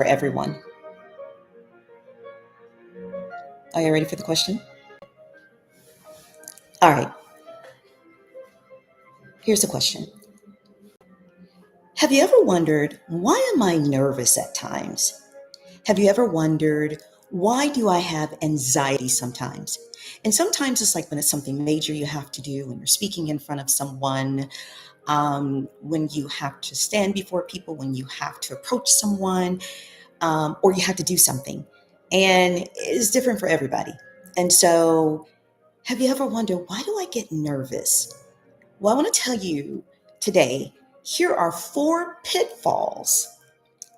for everyone. Are you ready for the question? All right, here's the question. Have you ever wondered, why am I nervous at times? Have you ever wondered, why do I have anxiety sometimes? And sometimes it's like when it's something major you have to do, when you're speaking in front of someone, when you have to stand before people, when you have to approach someone, or you have to do something. And it's different for everybody. And so, have you ever wondered, why do I get nervous? Well, I want to tell you today, here are 4 pitfalls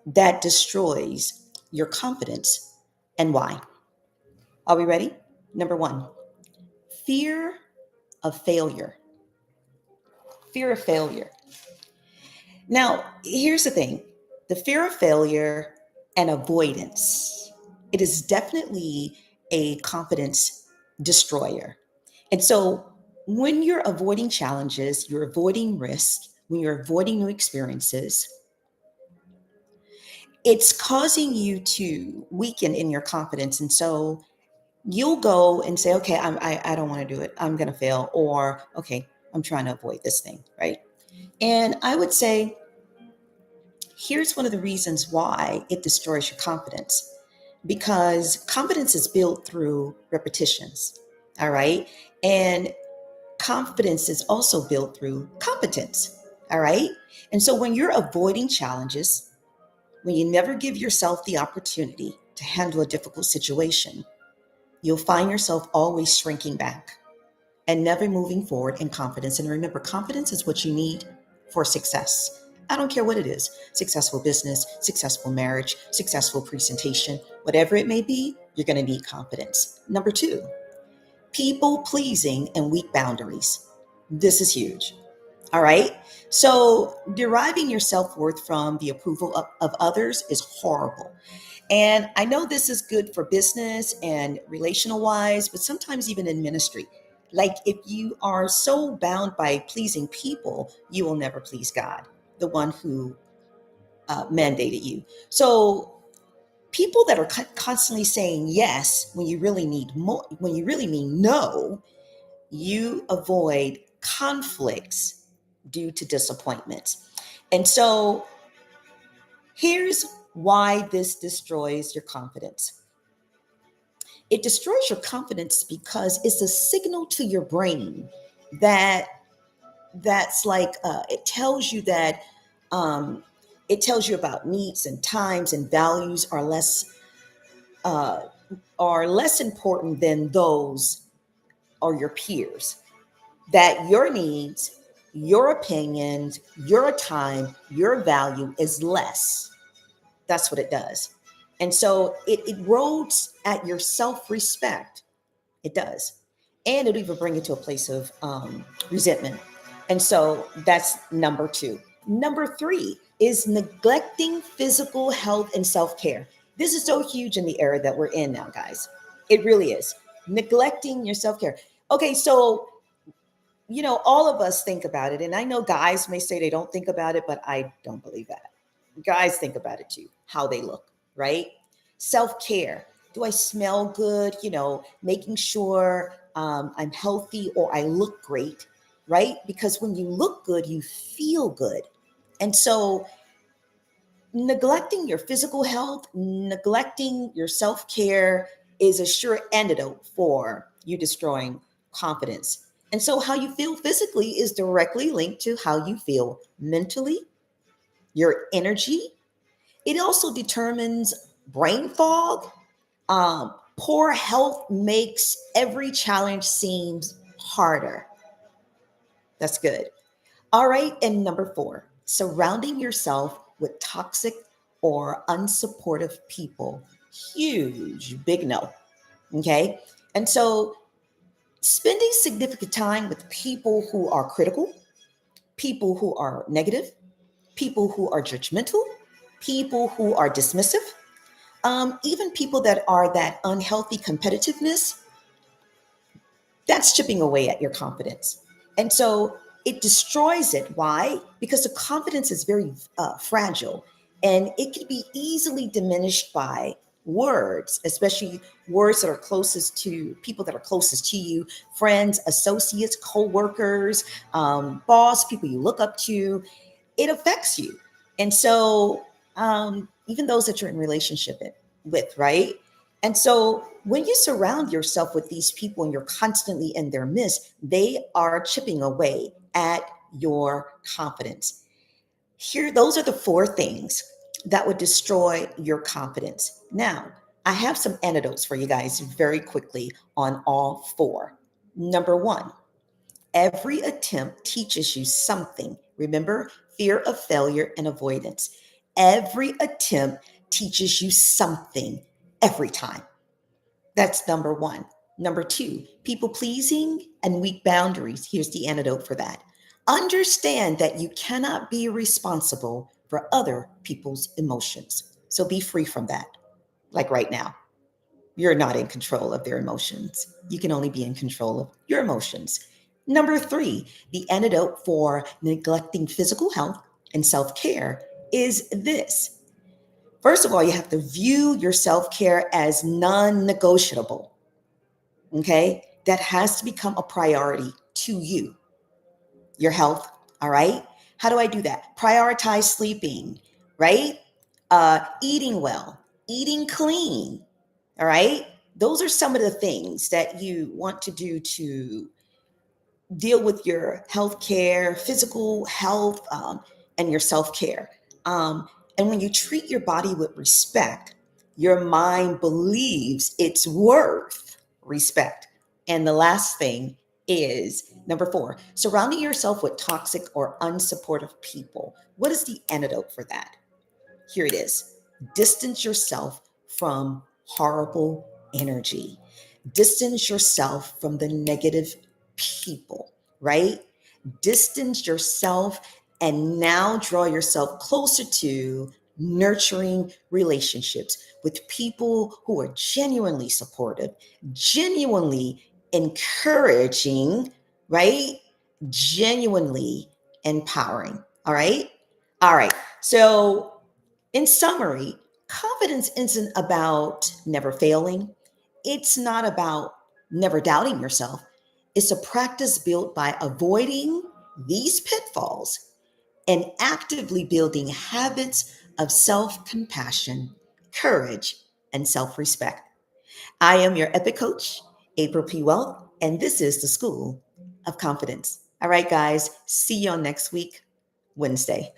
that destroys your confidence and why. Are we ready? Number 1, fear of failure. Fear of failure. Now, here's the thing. The fear of failure and avoidance. It is definitely a confidence destroyer. And so when you're avoiding challenges, you're avoiding risk, when you're avoiding new experiences, it's causing you to weaken in your confidence. And so you'll go and say, okay, I don't want to do it. I'm going to fail. Or, okay, I'm trying to avoid this thing, right? And I would say, here's one of the reasons why it destroys your confidence. Because confidence is built through repetitions, all right? And confidence is also built through competence, all right? And so when you're avoiding challenges, when you never give yourself the opportunity to handle a difficult situation, you'll find yourself always shrinking back and never moving forward in confidence. And remember, confidence is what you need for success. I don't care what it is, successful business, successful marriage, successful presentation, whatever it may be, you're going to need confidence. Number 2, people pleasing and weak boundaries. This is huge. All right. So deriving your self worth from the approval of others is horrible. And I know this is good for business and relational wise, but sometimes even in ministry. Like if you are so bound by pleasing people, you will never please God, the one who mandated you. So people that are constantly saying yes when you really need more, when you really mean no, you avoid conflicts due to disappointments. And so here's why this destroys your confidence. It destroys your confidence because it's a signal to your brain that that's like um, it tells you about needs and times and values uh, are less important than those or your peers. That your needs, your opinions, your time, your value is less. That's what it does. And so it erodes at your self respect. It does. And it'll even bring you to a place of resentment. And so that's number 2. Number 3 is neglecting physical health and self care. This is so huge in the era that we're in now, guys. It really is. Neglecting your self care. Okay, so all of us think about it. And I know guys may say they don't think about it, but I don't believe that. Guys think about it too, how they look, right? Self care. Do I smell good? Making sure I'm healthy or I look great, right? Because when you look good, you feel good. And so neglecting your physical health, neglecting your self care is a sure antidote for you destroying confidence. And so, how you feel physically is directly linked to how you feel mentally, your energy. It also determines brain fog. Poor health makes every challenge seems harder. That's good. All right. And number 4, surrounding yourself with toxic or unsupportive people. Huge, big no. Okay. And so spending significant time with people who are critical, people who are negative, people who are judgmental, people who are dismissive, even people that are that unhealthy competitiveness, that's chipping away at your confidence. And so it destroys it. Why? Because the confidence is very fragile. And it can be easily diminished by words, especially words that are closest to people that are closest to you, friends, associates, co-workers, boss, people you look up to. It affects you. And so even those that you're in relationship with, right? And so when you surround yourself with these people and you're constantly in their midst, they are chipping away at your confidence. Here, those are the four things that would destroy your confidence. Now, I have some antidotes for you guys very quickly on all four. Number one, every attempt teaches you something. Remember, fear of failure and avoidance. Every attempt teaches you something every time. That's number one. Number two, people pleasing and weak boundaries. Here's the antidote for that. Understand that you cannot be responsible for other people's emotions. So be free from that. Like right now, you're not in control of their emotions. You can only be in control of your emotions. Number three, the antidote for neglecting physical health and self care is this. First of all, you have to view your self care as non negotiable. Okay. That has to become a priority to you, your health. All right. How do I do that? Prioritize sleeping, right? Eating well, eating clean. All right. Those are some of the things that you want to do to deal with your health care, physical health, and your self care. And when you treat your body with respect, your mind believes it's worth respect. And the last thing is number four, surrounding yourself with toxic or unsupportive people. What is the antidote for that? Here it is. Distance yourself from horrible energy. Distance yourself from the negative people, right? Distance yourself and now draw yourself closer to nurturing relationships with people who are genuinely supportive, genuinely encouraging, right? Genuinely empowering. All right. All right. So, in summary, confidence isn't about never failing. It's not about never doubting yourself. It's a practice built by avoiding these pitfalls and actively building habits of self compassion, courage, and self respect. I am your epic coach, April P. Wealth, and this is the School of Confidence. All right, guys, see you on next week, Wednesday.